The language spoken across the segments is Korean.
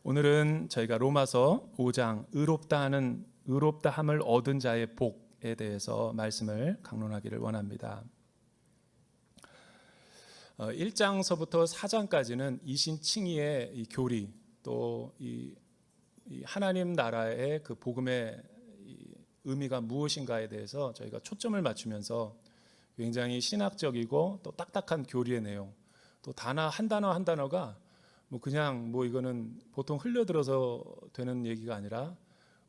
오늘은 저희가 로마서 5장 의롭다함을 얻은 자의 복에 대해서 말씀을 강론하기를 원합니다. 1장서부터 4장까지는 이신칭의의 이 교리, 또 이 하나님 나라의 그 복음의 의미가 무엇인가에 대해서 저희가 초점을 맞추면서 굉장히 신학적이고 또 딱딱한 교리의 내용, 또 한 단어가 그냥 이거는 보통 흘려들어서 되는 얘기가 아니라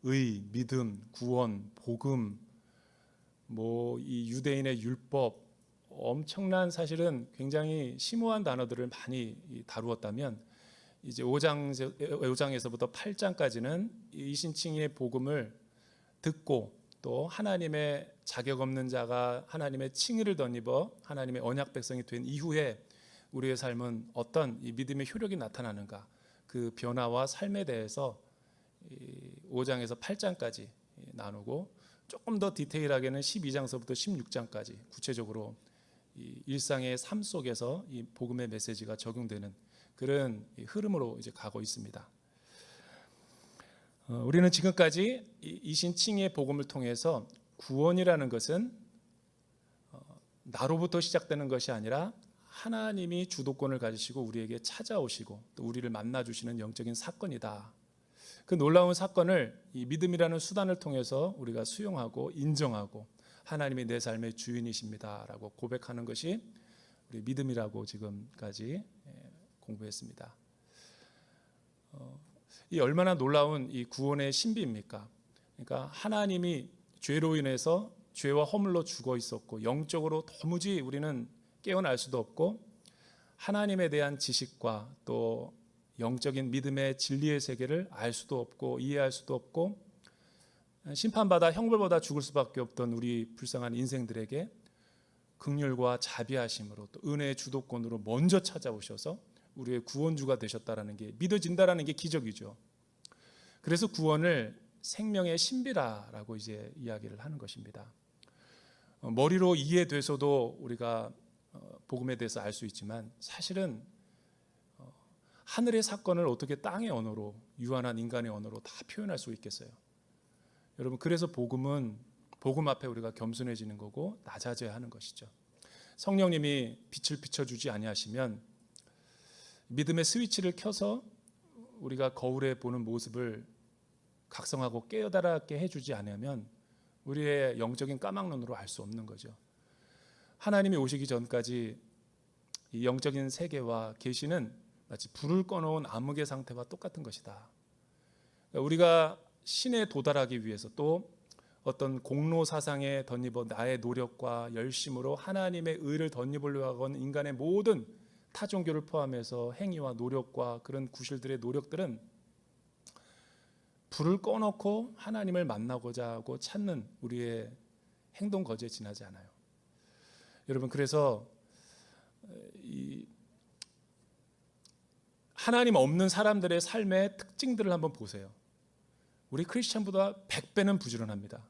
믿음, 구원, 복음, 이 유대인의 율법, 엄청난 사실은 굉장히 심오한 단어들을 많이 다루었다면, 이제 5장에서부터 8장까지는 이신칭의의 복음을 듣고 또 하나님의 자격 없는 자가 하나님의 칭의를 덧입어 하나님의 언약 백성이 된 이후에 우리의 삶은 어떤 이 믿음의 효력이 나타나는가, 그 변화와 삶에 대해서 5장에서 8장까지 나누고, 조금 더 디테일하게는 12장서부터 16장까지 구체적으로 이 일상의 삶 속에서 이 복음의 메시지가 적용되는 그런 흐름으로 이제 가고 있습니다. 우리는 지금까지 이신칭의의 복음을 통해서 구원이라는 것은 나로부터 시작되는 것이 아니라 하나님이 주도권을 가지시고 우리에게 찾아오시고 또 우리를 만나주시는 영적인 사건이다. 그 놀라운 사건을 이 믿음이라는 수단을 통해서 우리가 수용하고 인정하고 하나님이 내 삶의 주인이십니다 라고 고백하는 것이 우리 믿음이라고 지금까지 공부했습니다. 이 얼마나 놀라운 이 구원의 신비입니까? 그러니까 하나님이 죄로 인해서 죄와 허물로 죽어 있었고 영적으로 도무지 우리는 깨어날 수도 없고 하나님에 대한 지식과 또 영적인 믿음의 진리의 세계를 알 수도 없고 이해할 수도 없고 심판받아 형벌받아 죽을 수밖에 없던 우리 불쌍한 인생들에게 긍휼과 자비하심으로 또 은혜의 주도권으로 먼저 찾아오셔서 우리의 구원주가 되셨다라는 게 믿어진다라는 게 기적이죠. 그래서 구원을 생명의 신비라라고 이제 이야기를 하는 것입니다. 머리로 이해돼서도 우리가 복음에 대해서 알 수 있지만 사실은 하늘의 사건을 어떻게 땅의 언어로, 유한한 인간의 언어로 다 표현할 수 있겠어요? 여러분, 그래서 복음 앞에 우리가 겸손해지는 거고 낮아져야 하는 것이죠. 성령님이 빛을 비춰주지 아니하시면 믿음의 스위치를 켜서 우리가 거울에 보는 모습을 각성하고 깨달게 해주지 않으면 우리의 영적인 까막눈으로 알 수 없는 거죠. 하나님이 오시기 전까지 이 영적인 세계와 계시는 마치 불을 꺼놓은 암흑의 상태와 똑같은 것이다. 우리가 신에 도달하기 위해서 또 어떤 공로 사상에 덧입어 나의 노력과 열심으로 하나님의 의를 덧입으려고 하는 인간의 모든 타종교를 포함해서 행위와 노력과 그런 구실들의 노력들은 불을 꺼놓고 하나님을 만나고자 하고 찾는 우리의 행동 거지에 지나지 않아요. 여러분, 그래서 이 하나님 없는 사람들의 삶의 특징들을 한번 보세요. 우리 크리스천보다 100배는 부지런합니다.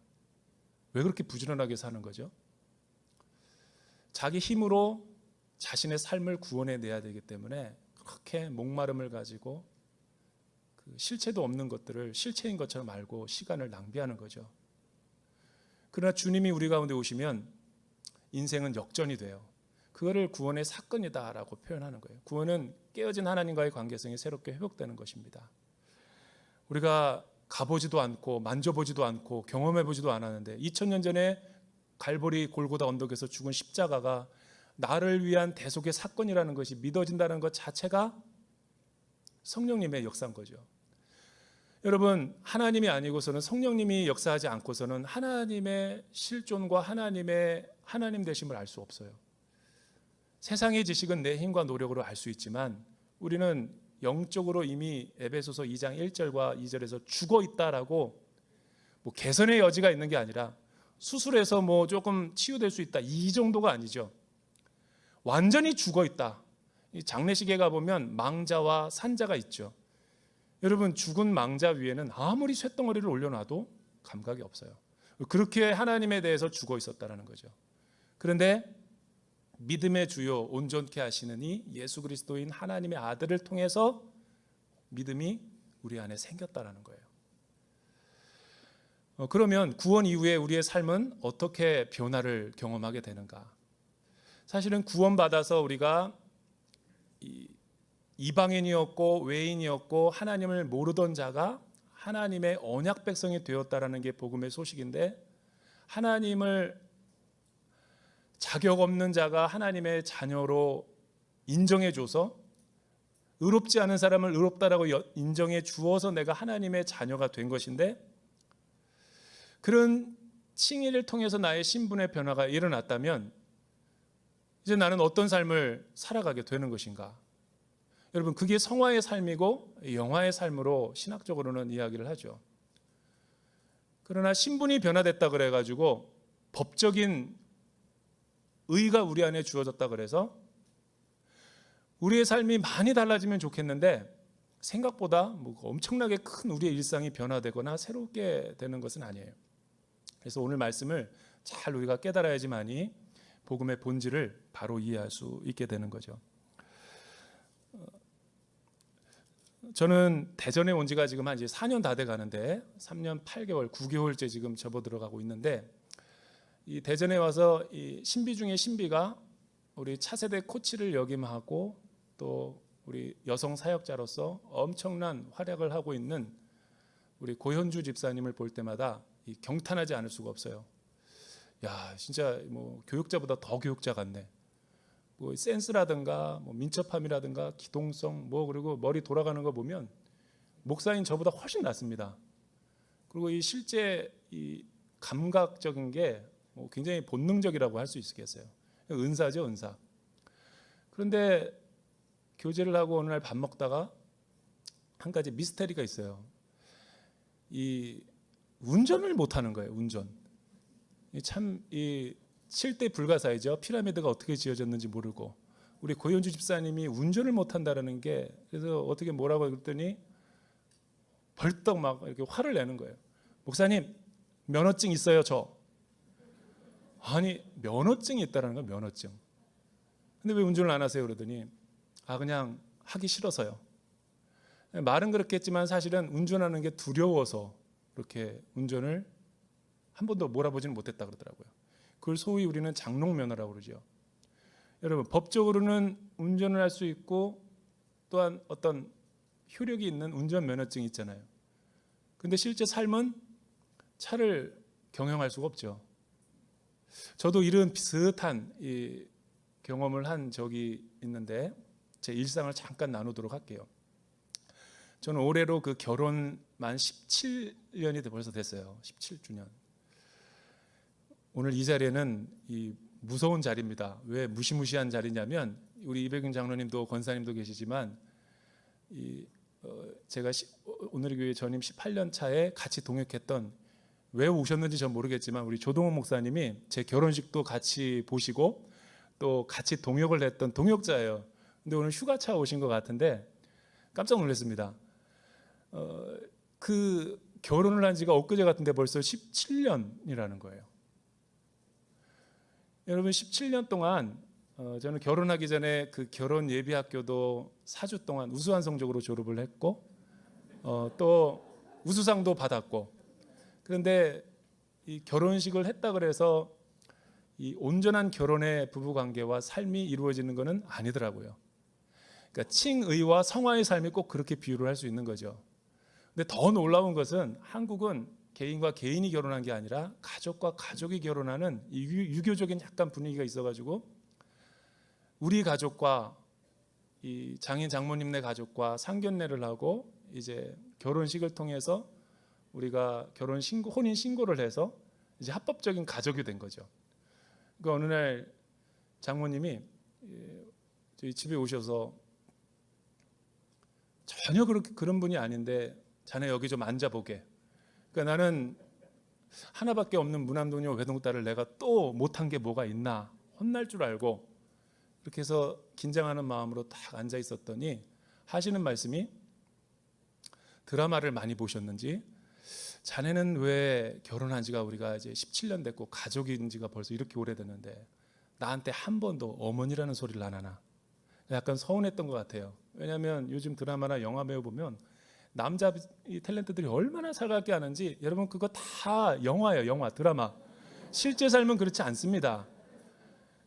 왜 그렇게 부지런하게 사는 거죠? 자기 힘으로 자신의 삶을 구원해내야 되기 때문에 그렇게 목마름을 가지고 그 실체도 없는 것들을 실체인 것처럼 알고 시간을 낭비하는 거죠. 그러나 주님이 우리 가운데 오시면 인생은 역전이 돼요. 그거를 구원의 사건이다라고 표현하는 거예요. 구원은 깨어진 하나님과의 관계성이 새롭게 회복되는 것입니다. 우리가 가보지도 않고 만져보지도 않고 경험해보지도 않았는데 2000년 전에 갈보리 골고다 언덕에서 죽은 십자가가 나를 위한 대속의 사건이라는 것이 믿어진다는 것 자체가 성령님의 역사인 거죠. 여러분, 하나님이 아니고서는, 성령님이 역사하지 않고서는 하나님의 실존과 하나님 되심을 알 수 없어요. 세상의 지식은 내 힘과 노력으로 알 수 있지만 우리는 영적으로 이미 에베소서 2장 1절과 2절에서 죽어 있다라고, 개선의 여지가 있는 게 아니라 수술해서 조금 치유될 수 있다, 이 정도가 아니죠. 완전히 죽어 있다. 장례식에 가보면 망자와 산자가 있죠. 여러분, 죽은 망자 위에는 아무리 쇳덩어리를 올려놔도 감각이 없어요. 그렇게 하나님에 대해서 죽어 있었다는 거죠. 그런데 믿음의 주요 온전케 하시는 이 예수 그리스도인 하나님의 아들을 통해서 믿음이 우리 안에 생겼다라는 거예요. 그러면 구원 이후에 우리의 삶은 어떻게 변화를 경험하게 되는가? 사실은 구원받아서 우리가 이방인이었고 외인이었고 하나님을 모르던 자가 하나님의 언약 백성이 되었다라는 게 복음의 소식인데, 하나님을 자격 없는 자가 하나님의 자녀로 인정해 줘서 의롭지 않은 사람을 의롭다라고 인정해 주어서 내가 하나님의 자녀가 된 것인데, 그런 칭의를 통해서 나의 신분의 변화가 일어났다면 이제 나는 어떤 삶을 살아가게 되는 것인가? 여러분, 그게 성화의 삶이고 영화의 삶으로 신학적으로는 이야기를 하죠. 그러나 신분이 변화됐다 그래가지고 법적인 의가 우리 안에 주어졌다 그래서 우리의 삶이 많이 달라지면 좋겠는데, 생각보다 뭐 엄청나게 큰 우리의 일상이 변화되거나 새롭게 되는 것은 아니에요. 그래서 오늘 말씀을 잘 우리가 깨달아야지만이 복음의 본질을 바로 이해할 수 있게 되는 거죠. 저는 대전에 온 지가 지금 한 이제 4년 다 돼 가는데 3년 8개월, 9개월째 지금 접어 들어가고 있는데, 이 대전에 와서 이 신비 중에 신비가 우리 차세대 코치를 역임하고 또 우리 여성 사역자로서 엄청난 활약을 하고 있는 우리 고현주 집사님을 볼 때마다 이 경탄하지 않을 수가 없어요. 야, 진짜 뭐 교육자보다 더 교육자 같네. 뭐 센스라든가 뭐 민첩함이라든가 기동성 뭐, 그리고 머리 돌아가는 거 보면 목사인 저보다 훨씬 낫습니다. 그리고 이 실제 이 감각적인 게 뭐 굉장히 본능적이라고 할 수 있겠어요. 은사죠, 은사. 그런데 교제를 하고 어느 날 밥 먹다가 한 가지 미스테리가 있어요. 이 운전을 못 하는 거예요. 운전. 참 이 7대 불가사의죠. 피라미드가 어떻게 지어졌는지 모르고 우리 고현주 집사님이 운전을 못 한다라는 게, 그래서 어떻게 뭐라고 그랬더니 벌떡 막 이렇게 화를 내는 거예요. 목사님, 면허증 있어요, 저. 아니, 면허증이 있다라는 거예요, 면허증. 근데 왜 운전을 안 하세요? 그러더니 그냥 하기 싫어서요. 말은 그렇게 했지만 사실은 운전하는 게 두려워서 그렇게 운전을 한 번도 몰아보지는 못했다 그러더라고요. 그걸 소위 우리는 장롱면허라고 그러죠. 여러분, 법적으로는 운전을 할 수 있고 또한 어떤 효력이 있는 운전면허증이 있잖아요. 근데 실제 삶은 차를 경영할 수가 없죠. 저도 이런 비슷한 이 경험을 한 적이 있는데 제 일상을 잠깐 나누도록 할게요. 저는 올해로 그 결혼 만 17년이 벌써 됐어요. 17주년. 오늘 이 자리에는 이 무서운 자리입니다. 왜 무시무시한 자리냐면, 우리 이백윤 장로님도 권사님도 계시지만 제가 오늘 교회 전임 18년 차에 같이 동역했던, 왜 오셨는지 전 모르겠지만 우리 조동원 목사님이 제 결혼식도 같이 보시고 또 같이 동역을 했던 동역자예요. 근데 오늘 휴가차 오신 것 같은데 깜짝 놀랐습니다. 그 결혼을 한 지가 엊그제 같은데 벌써 17년이라는 거예요. 여러분, 17년 동안 저는 결혼하기 전에 그 결혼 예비학교도 4주 동안 우수한 성적으로 졸업을 했고 또 우수상도 받았고, 그런데 이 결혼식을 했다 그래서 이 온전한 결혼의 부부관계와 삶이 이루어지는 것은 아니더라고요. 그러니까 칭의와 성화의 삶이 꼭 그렇게 비유를 할 수 있는 거죠. 근데 더 놀라운 것은 한국은 개인과 개인이 결혼한 게 아니라 가족과 가족이 결혼하는 이 유교적인 약간 분위기가 있어가지고 우리 가족과 이 장인 장모님네 가족과 상견례를 하고 이제 결혼식을 통해서 우리가 혼인 신고를 해서 이제 합법적인 가족이 된 거죠. 그러니까 어느 날 장모님이 저희 집에 오셔서 전혀 그런 분이 아닌데, 자네 여기 좀 앉아보게. 그러니까 나는 하나밖에 없는 무남동녀 외동딸을 내가 또 못한 게 뭐가 있나 혼날 줄 알고 그렇게 해서 긴장하는 마음으로 딱 앉아 있었더니 하시는 말씀이, 드라마를 많이 보셨는지 자네는 왜 결혼한 지가 우리가 이제 17년 됐고 가족인 지가 벌써 이렇게 오래됐는데 나한테 한 번도 어머니라는 소리를 안 하나. 약간 서운했던 것 같아요. 왜냐하면 요즘 드라마나 영화 배우 보면 남자 이 탤런트들이 얼마나 살갑게 하는지 여러분 그거 다 영화예요. 영화, 드라마. 실제 삶은 그렇지 않습니다.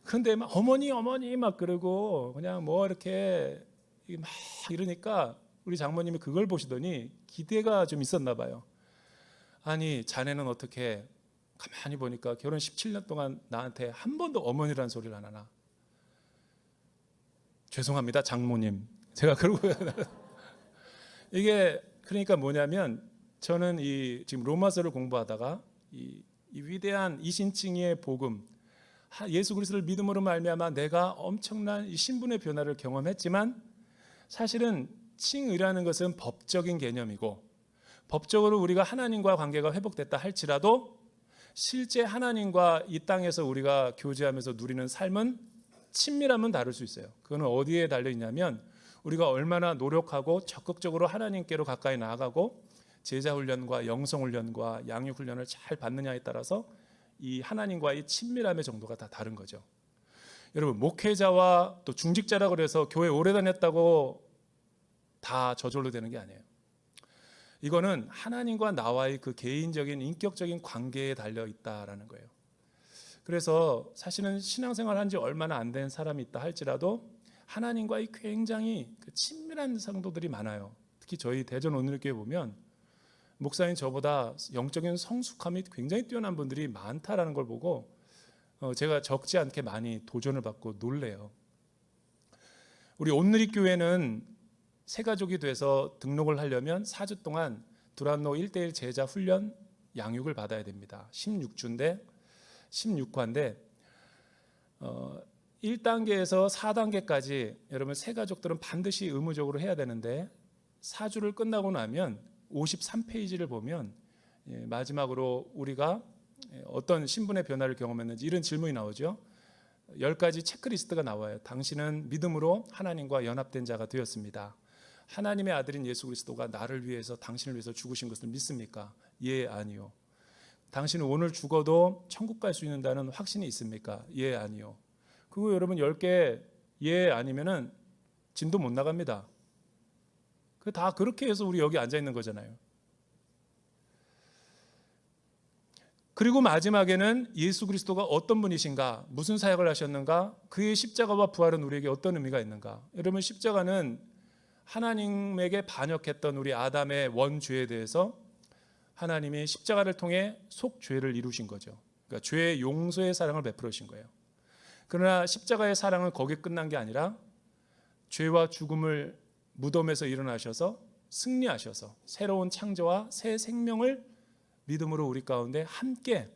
그런데 막 어머니 막 그러고 그냥 뭐 이렇게 막 이러니까 우리 장모님이 그걸 보시더니 기대가 좀 있었나 봐요. 아니 자네는 어떻게, 가만히 보니까 결혼 17년 동안 나한테 한 번도 어머니라는 소리를 안 하나. 죄송합니다 장모님, 제가 그러고 이게 그러니까 뭐냐면 저는 이 지금 로마서를 공부하다가 이 위대한 이신칭의 복음, 예수 그리스도를 믿음으로 말미암아 내가 엄청난 이 신분의 변화를 경험했지만 사실은 칭의라는 것은 법적인 개념이고 법적으로 우리가 하나님과 관계가 회복됐다 할지라도 실제 하나님과 이 땅에서 우리가 교제하면서 누리는 삶은 친밀함은 다를 수 있어요. 그거는 어디에 달려 있냐면 우리가 얼마나 노력하고 적극적으로 하나님께로 가까이 나아가고 제자 훈련과 영성 훈련과 양육 훈련을 잘 받느냐에 따라서 이 하나님과의 친밀함의 정도가 다 다른 거죠. 여러분 목회자와 또 중직자라 그래서 교회 오래 다녔다고 다 저절로 되는 게 아니에요. 이거는 하나님과 나와의 그 개인적인 인격적인 관계에 달려 있다라는 거예요. 그래서 사실은 신앙생활 한 지 얼마나 안 된 사람이 있다 할지라도 하나님과의 굉장히 친밀한 성도들이 많아요. 특히 저희 대전 오늘교회 보면 목사님 저보다 영적인 성숙함이 굉장히 뛰어난 분들이 많다라는 걸 보고 제가 적지 않게 많이 도전을 받고 놀래요. 우리 온누리교회는 새 가족이 돼서 등록을 하려면 4주 동안 두란노 1:1 제자 훈련 양육을 받아야 됩니다. 16주인데 16화인데 1단계에서 4단계까지 여러분 새 가족들은 반드시 의무적으로 해야 되는데 4주를 끝나고 나면 53페이지를 보면 마지막으로 우리가 어떤 신분의 변화를 경험했는지 이런 질문이 나오죠. 10가지 체크리스트가 나와요. 당신은 믿음으로 하나님과 연합된 자가 되었습니다. 하나님의 아들인 예수 그리스도가 나를 위해서 당신을 위해서 죽으신 것을 믿습니까? 예, 아니요. 당신은 오늘 죽어도 천국 갈 수 있다는 확신이 있습니까? 예, 아니요. 그거 여러분 10개 예 아니면은 진도 못 나갑니다. 그 다 그렇게 해서 우리 여기 앉아 있는 거잖아요. 그리고 마지막에는 예수 그리스도가 어떤 분이신가, 무슨 사역을 하셨는가, 그의 십자가와 부활은 우리에게 어떤 의미가 있는가. 여러분 십자가는 하나님에게 반역했던 우리 아담의 원죄에 대해서 하나님이 십자가를 통해 속죄를 이루신 거죠. 그러니까 죄의 용서의 사랑을 베풀으신 거예요. 그러나 십자가의 사랑은 거기에 끝난 게 아니라 죄와 죽음을 무덤에서 일어나셔서 승리하셔서 새로운 창조와 새 생명을 믿음으로 우리 가운데 함께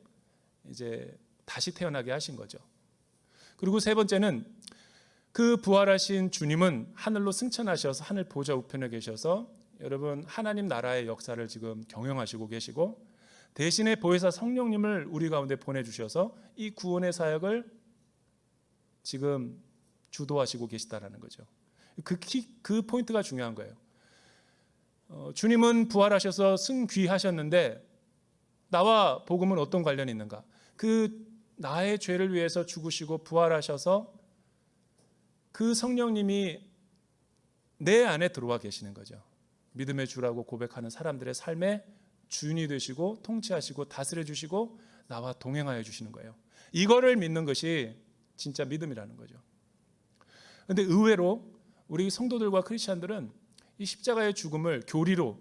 이제 다시 태어나게 하신 거죠. 그리고 세 번째는 그 부활하신 주님은 하늘로 승천하셔서 하늘 보좌 우편에 계셔서 여러분 하나님 나라의 역사를 지금 경영하시고 계시고 대신에 보혜사 성령님을 우리 가운데 보내주셔서 이 구원의 사역을 지금 주도하시고 계시다라는 거죠. 그 포인트가 중요한 거예요. 주님은 부활하셔서 승귀하셨는데 나와 복음은 어떤 관련이 있는가? 그 나의 죄를 위해서 죽으시고 부활하셔서 그 성령님이 내 안에 들어와 계시는 거죠. 믿음의 주라고 고백하는 사람들의 삶의 주인이 되시고 통치하시고 다스려 주시고 나와 동행하여 주시는 거예요. 이거를 믿는 것이 진짜 믿음이라는 거죠. 그런데 의외로 우리 성도들과 크리스찬들은 이 십자가의 죽음을 교리로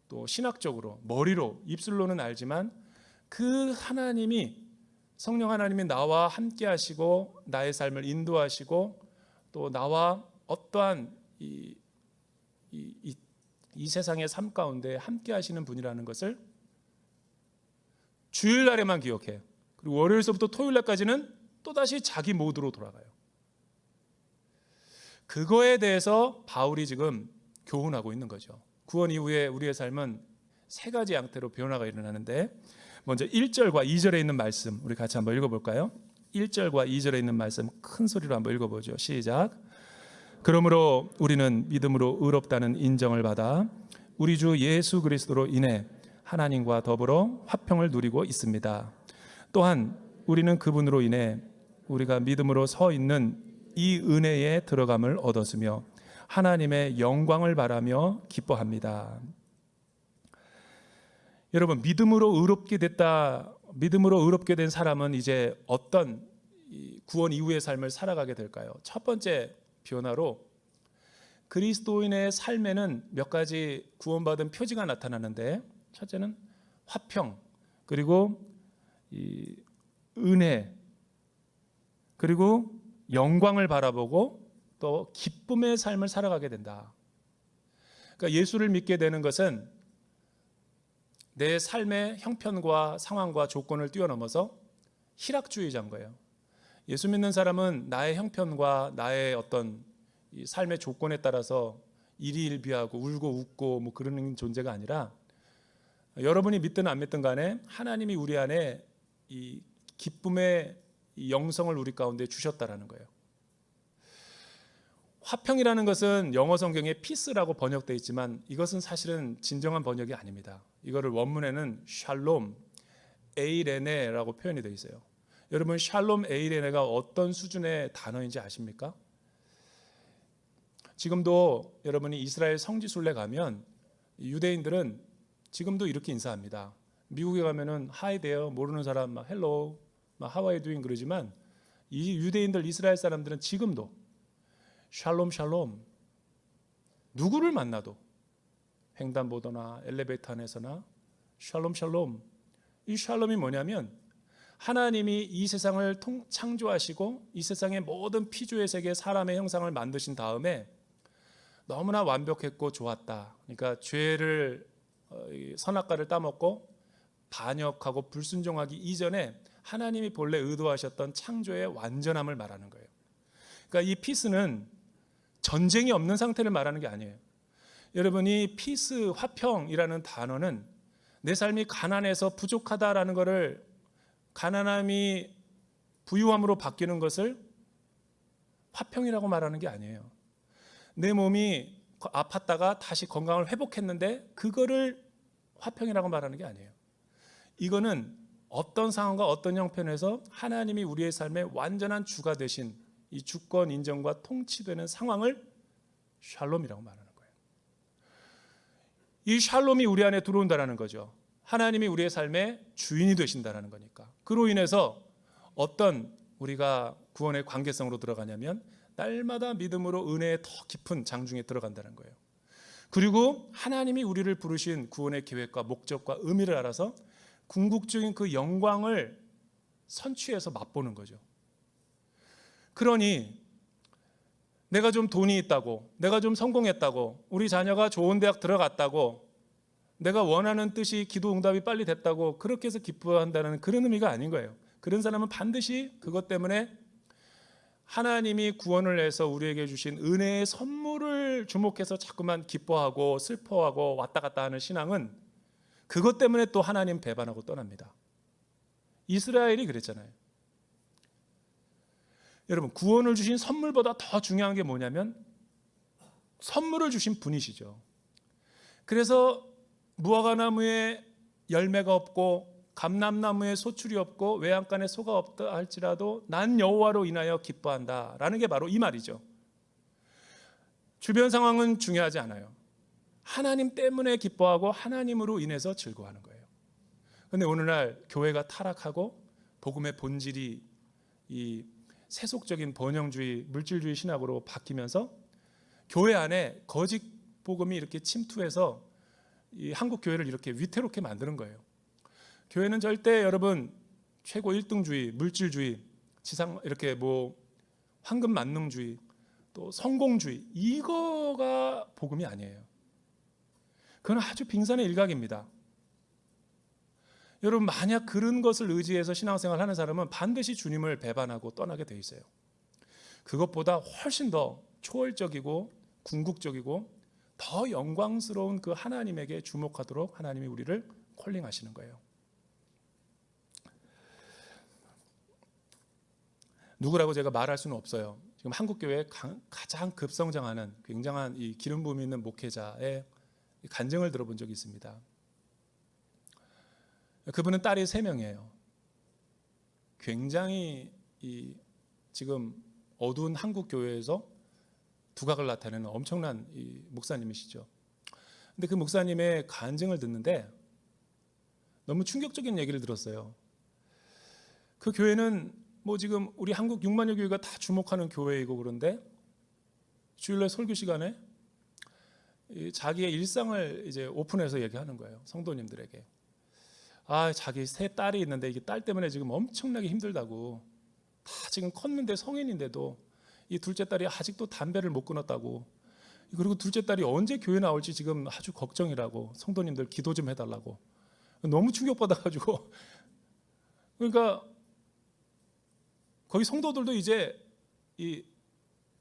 또 신학적으로 머리로 입술로는 알지만 그 하나님이 성령 하나님이 나와 함께 하시고 나의 삶을 인도하시고 또 나와 어떠한 이 세상의 삶 가운데 함께 하시는 분이라는 것을 주일날에만 기억해요. 그리고 월요일서부터 토요일날까지는 또다시 자기 모드로 돌아가요. 그거에 대해서 바울이 지금 교훈하고 있는 거죠. 구원 이후에 우리의 삶은 세 가지 양태로 변화가 일어나는데 먼저 1절과 2절에 있는 말씀 우리 같이 한번 읽어볼까요? 1절과 2절에 있는 말씀 큰 소리로 한번 읽어보죠. 시작. 그러므로 우리는 믿음으로 의롭다는 인정을 받아 우리 주 예수 그리스도로 인해 하나님과 더불어 화평을 누리고 있습니다. 또한 우리는 그분으로 인해 우리가 믿음으로 서 있는 이 은혜에 들어감을 얻었으며 하나님의 영광을 바라며 기뻐합니다. 여러분, 믿음으로 의롭게 된 사람은 이제 어떤 구원 이후의 삶을 살아가게 될까요? 첫 번째 변화로 그리스도인의 삶에는 몇 가지 구원받은 표지가 나타나는데, 첫째는 화평, 그리고 이 은혜, 그리고 영광을 바라보고 또 기쁨의 삶을 살아가게 된다. 그러니까 예수를 믿게 되는 것은 내 삶의 형편과 상황과 조건을 뛰어넘어서 희락주의자인 거예요. 예수 믿는 사람은 나의 형편과 나의 어떤 이 삶의 조건에 따라서 일희일비하고 울고 웃고 뭐 그러는 존재가 아니라, 여러분이 믿든 안 믿든 간에 하나님이 우리 안에 이 기쁨의 이 영성을 우리 가운데 주셨다라는 거예요. 화평이라는 것은 영어 성경에 피스라고 번역되어 있지만 이것은 사실은 진정한 번역이 아닙니다. 이거를 원문에는 샬롬 에이레네라고 표현이 되어 있어요. 여러분, 샬롬 에이레네가 어떤 수준의 단어인지 아십니까? 지금도 여러분이 이스라엘 성지순례 가면 유대인들은 지금도 이렇게 인사합니다. 미국에 가면은 하이 데어, 모르는 사람 막 헬로, 막 하우 아이 두잉 그러지만 이 유대인들, 이스라엘 사람들은 지금도 샬롬 샬롬, 누구를 만나도 횡단보도나 엘리베이터 안에서나 샬롬 샬롬. 이 샬롬이 뭐냐면 하나님이 이 세상을 창조하시고 이 세상의 모든 피조의 세계 사람의 형상을 만드신 다음에 너무나 완벽했고 좋았다. 그러니까 죄를 선악과를 따먹고 반역하고 불순종하기 이전에 하나님이 본래 의도하셨던 창조의 완전함을 말하는 거예요. 그러니까 이 피스는 전쟁이 없는 상태를 말하는 게 아니에요. 여러분이 피스, 화평이라는 단어는 내 삶이 가난해서 부족하다라는 것을, 가난함이 부유함으로 바뀌는 것을 화평이라고 말하는 게 아니에요. 내 몸이 아팠다가 다시 건강을 회복했는데 그거를 화평이라고 말하는 게 아니에요. 이거는 어떤 상황과 어떤 형편에서 하나님이 우리의 삶의 완전한 주가 되신 이 주권 인정과 통치되는 상황을 샬롬이라고 말하는 거예요. 이 샬롬이 우리 안에 들어온다는 거죠. 하나님이 우리의 삶의 주인이 되신다는 거니까. 그로 인해서 어떤 우리가 구원의 관계성으로 들어가냐면 날마다 믿음으로 은혜의 더 깊은 장중에 들어간다는 거예요. 그리고 하나님이 우리를 부르신 구원의 계획과 목적과 의미를 알아서 궁극적인 그 영광을 선취해서 맛보는 거죠. 그러니 내가 좀 돈이 있다고, 내가 좀 성공했다고, 우리 자녀가 좋은 대학 들어갔다고, 내가 원하는 뜻이 기도 응답이 빨리 됐다고 그렇게 해서 기뻐한다는 그런 의미가 아닌 거예요. 그런 사람은 반드시 그것 때문에 하나님이 구원을 해서 우리에게 주신 은혜의 선물을 주목해서 자꾸만 기뻐하고 슬퍼하고 왔다 갔다 하는 신앙은 그것 때문에 또 하나님 배반하고 떠납니다. 이스라엘이 그랬잖아요. 여러분, 구원을 주신 선물보다 더 중요한 게 뭐냐면 선물을 주신 분이시죠. 그래서 무화과나무에 열매가 없고 감람나무에 소출이 없고 외양간에 소가 없다 할지라도 난 여호와로 인하여 기뻐한다 라는 게 바로 이 말이죠. 주변 상황은 중요하지 않아요. 하나님 때문에 기뻐하고 하나님으로 인해서 즐거워하는 거예요. 그런데 오늘날 교회가 타락하고 복음의 본질이 이 세속적인 번영주의, 물질주의 신학으로 바뀌면서 교회 안에 거짓 복음이 이렇게 침투해서 이 한국 교회를 이렇게 위태롭게 만드는 거예요. 교회는 절대 여러분 최고 1등주의, 물질주의, 지상 이렇게 뭐 황금 만능주의, 또 성공주의 이거가 복음이 아니에요. 그건 아주 빙산의 일각입니다. 여러분, 만약 그런 것을 의지해서 신앙생활을 하는 사람은 반드시 주님을 배반하고 떠나게 돼 있어요. 그것보다 훨씬 더 초월적이고 궁극적이고 더 영광스러운 그 하나님에게 주목하도록 하나님이 우리를 콜링하시는 거예요. 누구라고 제가 말할 수는 없어요. 지금 한국교회에 가장 급성장하는 굉장한 이 기름 부음이 있는 목회자의 간증을 들어본 적이 있습니다. 그분은 딸이 3명이에요. 굉장히 지금 어두운 한국 교회에서 두각을 나타내는 엄청난 목사님이시죠. 근데 그 목사님의 간증을 듣는데 너무 충격적인 얘기를 들었어요. 그 교회는 뭐 지금 우리 한국 6만여 교회가 다 주목하는 교회이고 그런데 주일날 설교 시간에 자기의 일상을 이제 오픈해서 얘기하는 거예요. 성도님들에게. 자기 세 딸이 있는데 이게 딸 때문에 지금 엄청나게 힘들다고. 다 지금 컸는데 성인인데도 이 둘째 딸이 아직도 담배를 못 끊었다고. 그리고 둘째 딸이 언제 교회 나올지 지금 아주 걱정이라고. 성도님들 기도 좀 해달라고. 너무 충격받아가지고. 그러니까 거기 성도들도 이제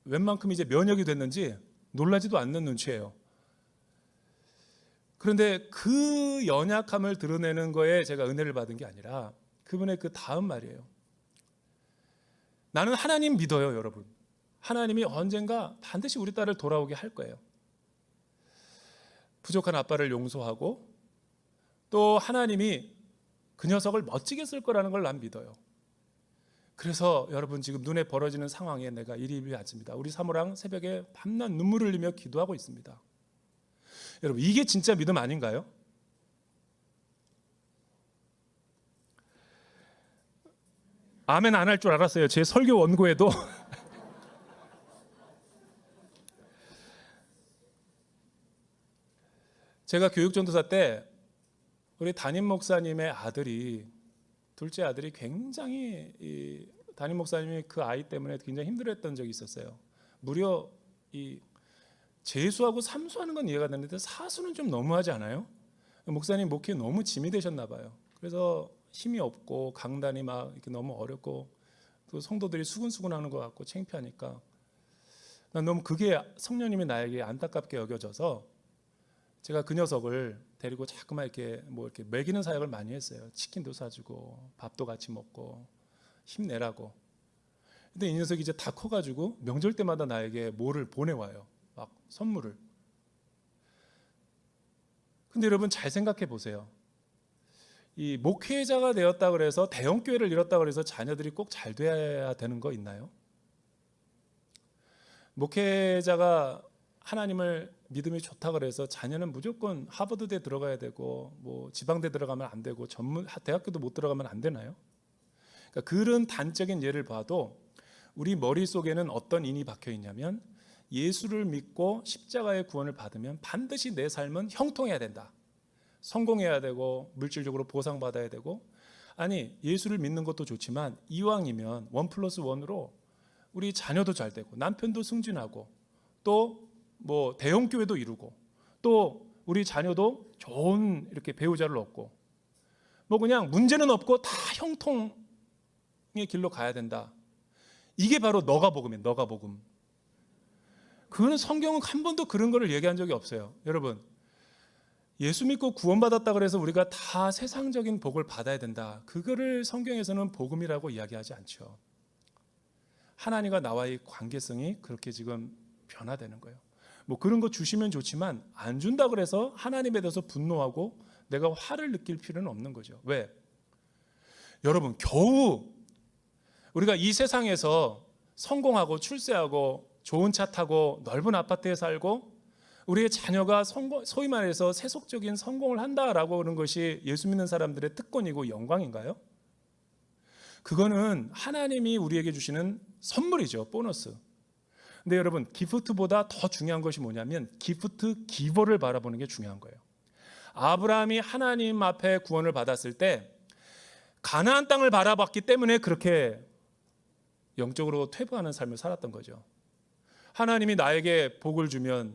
웬만큼 이제 면역이 됐는지 놀라지도 않는 눈치예요. 그런데 그 연약함을 드러내는 거에 제가 은혜를 받은 게 아니라 그분의 그 다음 말이에요. 나는 하나님 믿어요, 여러분. 하나님이 언젠가 반드시 우리 딸을 돌아오게 할 거예요. 부족한 아빠를 용서하고 또 하나님이 그 녀석을 멋지게 쓸 거라는 걸 난 믿어요. 그래서 여러분 지금 눈에 벌어지는 상황에 내가 이리 앉습니다. 우리 사모랑 새벽에 밤낮 눈물을 흘리며 기도하고 있습니다. 여러분 이게 진짜 믿음 아닌가요? 아멘 안 할 줄 알았어요. 제 설교 원고에도 제가 교육전도사 때 우리 담임 목사님의 아들이 둘째 아들이 굉장히 담임 목사님이 그 아이 때문에 굉장히 힘들어했던 적이 있었어요. 무려 재수하고 삼수하는 건 이해가 되는데 사수는 좀 너무하지 않아요? 목사님 목회 너무 짐이 되셨나 봐요. 그래서 힘이 없고 강단이 막 이렇게 너무 어렵고 또 성도들이 수근수근하는 것 같고 창피하니까 난 너무 그게 성령님이 나에게 안타깝게 여겨져서 제가 그 녀석을 데리고 자꾸만 이렇게 먹이는 사역을 많이 했어요. 치킨도 사주고 밥도 같이 먹고 힘내라고. 근데 이 녀석이 이제 다 커가지고 명절 때마다 나에게 뭐를 보내와요. 막 선물을. 근데 여러분 잘 생각해 보세요. 이 목회자가 되었다 그래서 대형 교회를 잃었다 그래서 자녀들이 꼭 잘 돼야 되는 거 있나요? 목회자가 하나님을 믿음이 좋다 그래서 자녀는 무조건 하버드대 들어가야 되고 뭐 지방대 들어가면 안 되고 전문 대학교도 못 들어가면 안 되나요? 그러니까 그런 단적인 예를 봐도 우리 머릿속에는 어떤 인이 박혀 있냐면 예수를 믿고 십자가의 구원을 받으면 반드시 내 삶은 형통해야 된다. 성공해야 되고 물질적으로 보상받아야 되고 아니 예수를 믿는 것도 좋지만 이왕이면 1+1으로 우리 자녀도 잘 되고 남편도 승진하고 또 뭐 대형 교회도 이루고 또 우리 자녀도 좋은 이렇게 배우자를 얻고 뭐 그냥 문제는 없고 다 형통의 길로 가야 된다. 이게 바로 너가 복음이에요. 너가 복음. 그거는 성경은 한 번도 그런 거를 얘기한 적이 없어요. 여러분 예수 믿고 구원받았다 그래서 우리가 다 세상적인 복을 받아야 된다. 그거를 성경에서는 복음이라고 이야기하지 않죠. 하나님과 나와의 관계성이 그렇게 지금 변화되는 거예요. 뭐 그런 거 주시면 좋지만 안 준다 그래서 하나님에 대해서 분노하고 내가 화를 느낄 필요는 없는 거죠. 왜? 여러분 겨우 우리가 이 세상에서 성공하고 출세하고 좋은 차 타고 넓은 아파트에 살고 우리의 자녀가 소위 말해서 세속적인 성공을 한다라고 하는 것이 예수 믿는 사람들의 특권이고 영광인가요? 그거는 하나님이 우리에게 주시는 선물이죠. 보너스. 근데 여러분 기프트보다 더 중요한 것이 뭐냐면 기프트 기버를 바라보는 게 중요한 거예요. 아브라함이 하나님 앞에 구원을 받았을 때 가나안 땅을 바라봤기 때문에 그렇게 영적으로 퇴보하는 삶을 살았던 거죠. 하나님이 나에게 복을 주면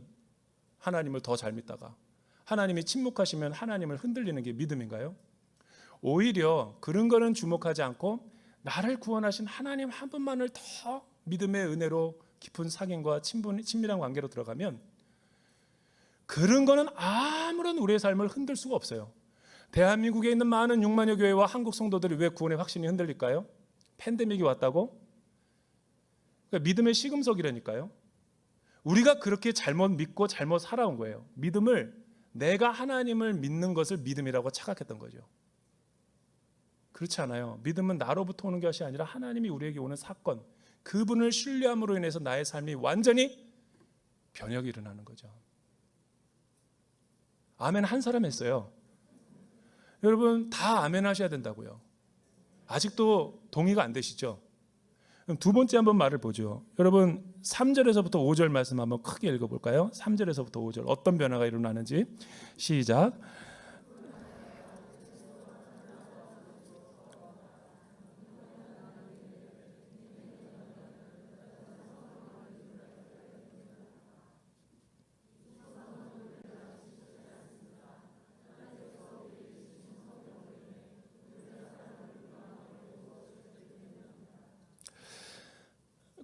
하나님을 더 잘 믿다가 하나님이 침묵하시면 하나님을 흔들리는 게 믿음인가요? 오히려 그런 거는 주목하지 않고 나를 구원하신 하나님 한 분만을 더 믿음의 은혜로 깊은 사귐과 친밀한 관계로 들어가면 그런 거는 아무런 우리의 삶을 흔들 수가 없어요. 대한민국에 있는 많은 6만여 교회와 한국 성도들이 왜 구원의 확신이 흔들릴까요? 팬데믹이 왔다고? 그러니까 믿음의 시금석이라니까요. 우리가 그렇게 잘못 믿고 잘못 살아온 거예요. 믿음을 내가 하나님을 믿는 것을 믿음이라고 착각했던 거죠. 그렇지 않아요. 믿음은 나로부터 오는 것이 아니라 하나님이 우리에게 오는 사건, 그분을 신뢰함으로 인해서 나의 삶이 완전히 변혁이 일어나는 거죠. 아멘 한 사람 했어요. 여러분 다 아멘 하셔야 된다고요. 아직도 동의가 안 되시죠? 그럼 두 번째 한번 말을 보죠. 여러분 3절에서부터 5절 말씀 한번 크게 읽어볼까요? 3절에서부터 5절 어떤 변화가 일어나는지 시작.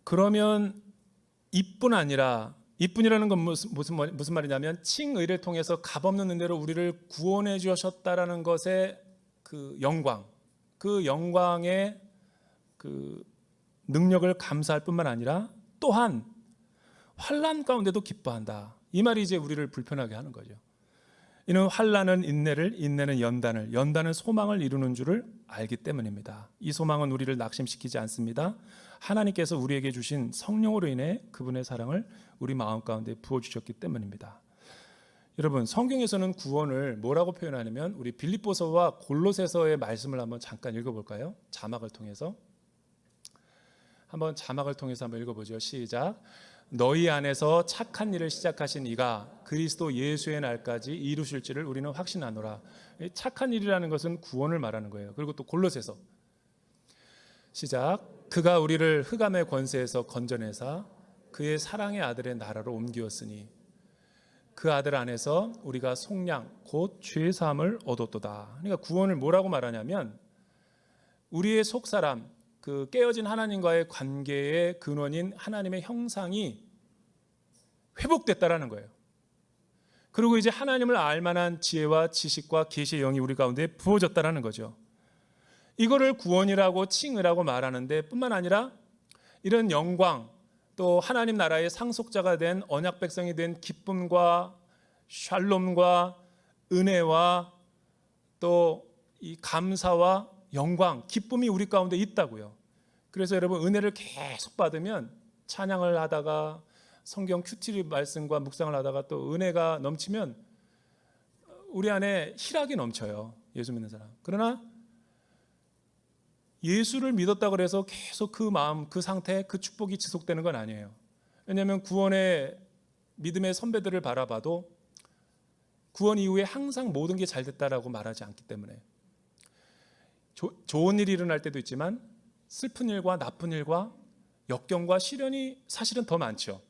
그러면 이뿐 아니라, 이뿐이라는 건 무슨 말이냐면 칭의를 통해서 값없는 은혜로 우리를 구원해 주셨다라는 것의 그 영광, 그 영광의 그 능력을 감사할 뿐만 아니라 또한 환난 가운데도 기뻐한다. 이 말이 이제 우리를 불편하게 하는 거죠. 이는 환난은 인내를, 인내는 연단을, 연단은 소망을 이루는 줄을 알기 때문입니다. 이 소망은 우리를 낙심시키지 않습니다. 하나님께서 우리에게 주신 성령으로 인해 그분의 사랑을 우리 마음 가운데 부어주셨기 때문입니다. 여러분 성경에서는 구원을 뭐라고 표현하냐면 우리 빌립보서와 골로새서의 말씀을 한번 잠깐 읽어볼까요? 자막을 통해서 한번 읽어보죠. 시작. 너희 안에서 착한 일을 시작하신 이가 그리스도 예수의 날까지 이루실지를 우리는 확신하노라. 착한 일이라는 것은 구원을 말하는 거예요. 그리고 또 골로새서 시작. 그가 우리를 흑암의 권세에서 건져내사 그의 사랑의 아들의 나라로 옮기었으니 그 아들 안에서 우리가 속량 곧 죄 사함을 얻었도다. 그러니까 구원을 뭐라고 말하냐면 우리의 속사람, 그 깨어진 하나님과의 관계의 근원인 하나님의 형상이 회복됐다라는 거예요. 그리고 이제 하나님을 알만한 지혜와 지식과 계시의 영이 우리 가운데 부어졌다라는 거죠. 이거를 구원이라고 칭의라고 말하는데 뿐만 아니라 이런 영광, 또 하나님 나라의 상속자가 된 언약 백성이 된 기쁨과 샬롬과 은혜와 또 이 감사와 영광, 기쁨이 우리 가운데 있다고요. 그래서 여러분 은혜를 계속 받으면 찬양을 하다가 성경 큐티 말씀과 묵상을 하다가 또 은혜가 넘치면 우리 안에 희락이 넘쳐요. 예수 믿는 사람. 그러나 예수를 믿었다고 해서 계속 그 마음, 그 상태, 그 축복이 지속되는 건 아니에요. 왜냐하면 구원의 믿음의 선배들을 바라봐도 구원 이후에 항상 모든 게 잘 됐다라고 말하지 않기 때문에 좋은 일이 일어날 때도 있지만 슬픈 일과 나쁜 일과 역경과 시련이 사실은 더 많죠.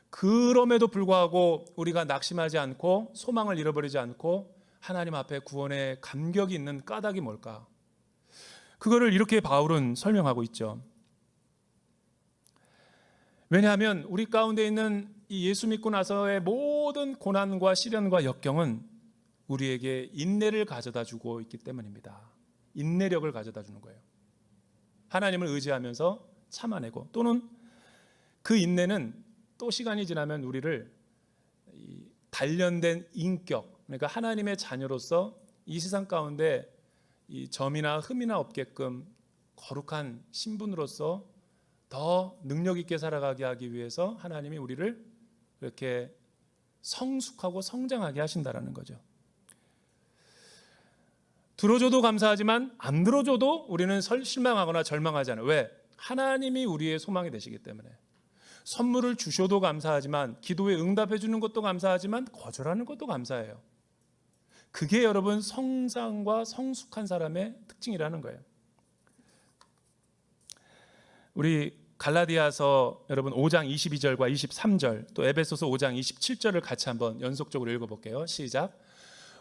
그럼에도 불구하고 우리가 낙심하지 않고 소망을 잃어버리지 않고 하나님 앞에 구원의 감격이 있는 까닭이 뭘까? 그거를 이렇게 바울은 설명하고 있죠. 왜냐하면 우리 가운데 있는 이 예수 믿고 나서의 모든 고난과 시련과 역경은 우리에게 인내를 가져다 주고 있기 때문입니다. 인내력을 가져다 주는 거예요. 하나님을 의지하면서 참아내고 또는 그 인내는 또 시간이 지나면 우리를 단련된 인격, 그러니까 하나님의 자녀로서 이 세상 가운데 이 점이나 흠이나 없게끔 거룩한 신분으로서 더 능력 있게 살아가게 하기 위해서 하나님이 우리를 이렇게 성숙하고 성장하게 하신다라는 거죠. 들어줘도 감사하지만 안 들어줘도 우리는 실망하거나 절망하지 않아요. 왜? 하나님이 우리의 소망이 되시기 때문에. 선물을 주셔도 감사하지만 기도에 응답해 주는 것도 감사하지만 거절하는 것도 감사해요. 그게 여러분 성장과 성숙한 사람의 특징이라는 거예요. 우리 갈라디아서 여러분 5장 22절과 23절 또 에베소서 5장 27절을 같이 한번 연속적으로 읽어볼게요. 시작.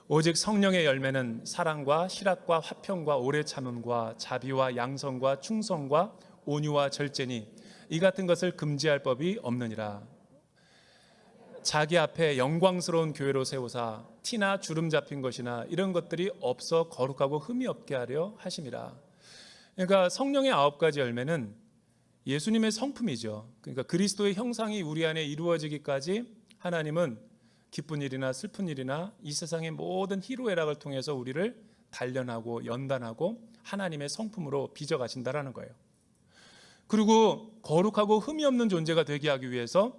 오직 성령의 열매는 사랑과 희락과 화평과 오래 참음과 자비와 양성과 충성과 온유와 절제니 이 같은 것을 금지할 법이 없느니라. 자기 앞에 영광스러운 교회로 세우사 티나 주름 잡힌 것이나 이런 것들이 없어 거룩하고 흠이 없게 하려 하심이라. 그러니까 성령의 9가지 열매는 예수님의 성품이죠. 그러니까 그리스도의 형상이 우리 안에 이루어지기까지 하나님은 기쁜 일이나 슬픈 일이나 이 세상의 모든 희로애락을 통해서 우리를 단련하고 연단하고 하나님의 성품으로 빚어가신다라는 거예요. 그리고 거룩하고 흠이 없는 존재가 되게 하기 위해서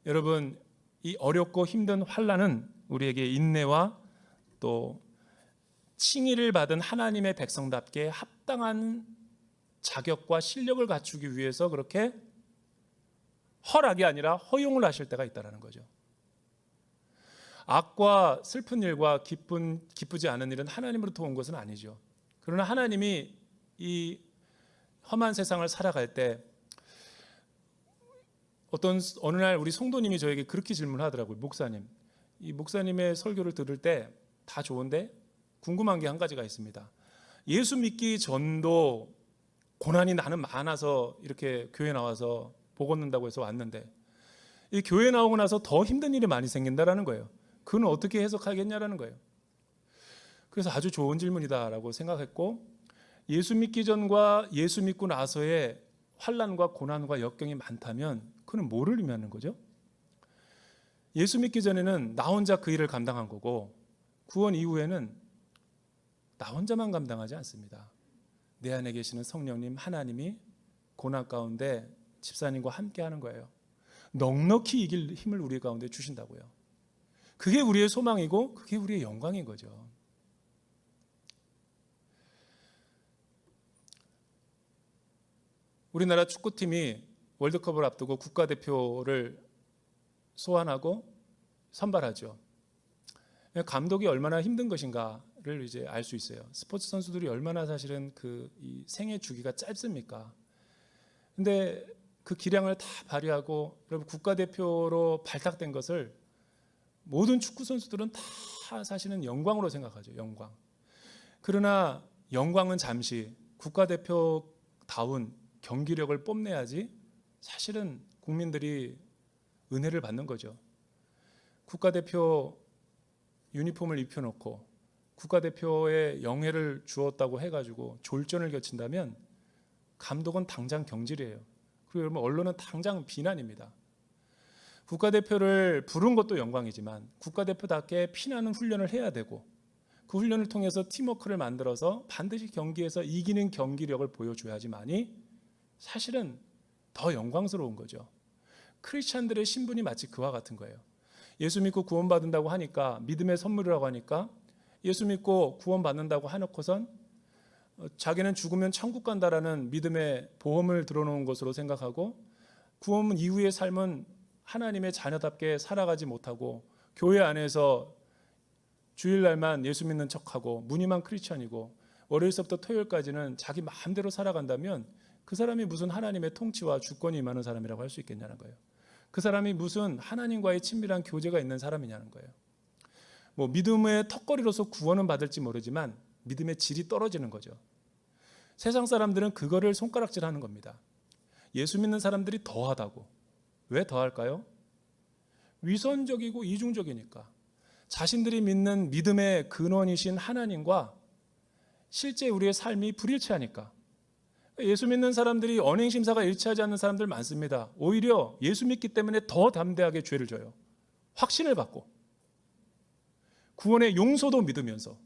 여러분 이 어렵고 힘든 환난은 우리에게 인내와 또 칭의를 받은 하나님의 백성답게 합당한 자격과 실력을 갖추기 위해서 그렇게 허락이 아니라 허용을 하실 때가 있다는 거죠. 악과 슬픈 일과 기쁘지 않은 일은 하나님으로부터 온 것은 아니죠. 그러나 하나님이 이 험한 세상을 살아갈 때 어느 날 우리 성도님이 저에게 그렇게 질문하더라고요. 목사님, 이 목사님의 설교를 들을 때 다 좋은데 궁금한 게 한 가지가 있습니다. 예수 믿기 전도 고난이 나는 많아서 이렇게 교회 나와서 복 얻는다고 해서 왔는데 이 교회 나오고 나서 더 힘든 일이 많이 생긴다라는 거예요. 그건 어떻게 해석하겠냐라는 거예요. 그래서 아주 좋은 질문이다라고 생각했고, 예수 믿기 전과 예수 믿고 나서의 환난과 고난과 역경이 많다면 그는 뭐를 의미하는 거죠? 예수 믿기 전에는 나 혼자 그 일을 감당한 거고, 구원 이후에는 나 혼자만 감당하지 않습니다. 내 안에 계시는 성령님 하나님이 고난 가운데 집사님과 함께 하는 거예요. 넉넉히 이길 힘을 우리 가운데 주신다고요. 그게 우리의 소망이고 그게 우리의 영광인 거죠. 우리나라 축구팀이 월드컵을 앞두고 국가대표를 소환하고 선발하죠. 감독이 얼마나 힘든 것인가를 이제 알 수 있어요. 스포츠 선수들이 얼마나 사실은 이 생애 주기가 짧습니까? 근데 그 기량을 다 발휘하고 여러분 국가대표로 발탁된 것을 모든 축구 선수들은 다 사실은 영광으로 생각하죠. 영광. 그러나 영광은 잠시, 국가대표다운 경기력을 뽐내야지 사실은 국민들이 은혜를 받는 거죠. 국가대표 유니폼을 입혀놓고 국가대표의 영예를 주었다고 해가지고 졸전을 겨친다면 감독은 당장 경질이에요. 그리고 여러분 언론은 당장 비난입니다. 국가대표를 부른 것도 영광이지만 국가대표답게 피나는 훈련을 해야 되고 그 훈련을 통해서 팀워크를 만들어서 반드시 경기에서 이기는 경기력을 보여줘야지만이 사실은 더 영광스러운 거죠. 크리스찬들의 신분이 마치 그와 같은 거예요. 예수 믿고 구원받는다고 하니까, 믿음의 선물이라고 하니까 예수 믿고 구원받는다고 해놓고선 자기는 죽으면 천국 간다라는 믿음의 보험을 들어놓은 것으로 생각하고 구원 이후의 삶은 하나님의 자녀답게 살아가지 못하고 교회 안에서 주일날만 예수 믿는 척하고 무늬만 크리스찬이고 월요일서부터 토요일까지는 자기 마음대로 살아간다면 그 사람이 무슨 하나님의 통치와 주권이 임하는 사람이라고 할 수 있겠냐는 거예요. 그 사람이 무슨 하나님과의 친밀한 교제가 있는 사람이냐는 거예요. 뭐 믿음의 턱걸이로서 구원은 받을지 모르지만 믿음의 질이 떨어지는 거죠. 세상 사람들은 그거를 손가락질하는 겁니다. 예수 믿는 사람들이 더하다고. 왜 더할까요? 위선적이고 이중적이니까. 자신들이 믿는 믿음의 근원이신 하나님과 실제 우리의 삶이 불일치하니까. 예수 믿는 사람들이 언행심사가 일치하지 않는 사람들 많습니다. 오히려 예수 믿기 때문에 더 담대하게 죄를 져요. 확신을 받고 구원의 용서도 믿으면서.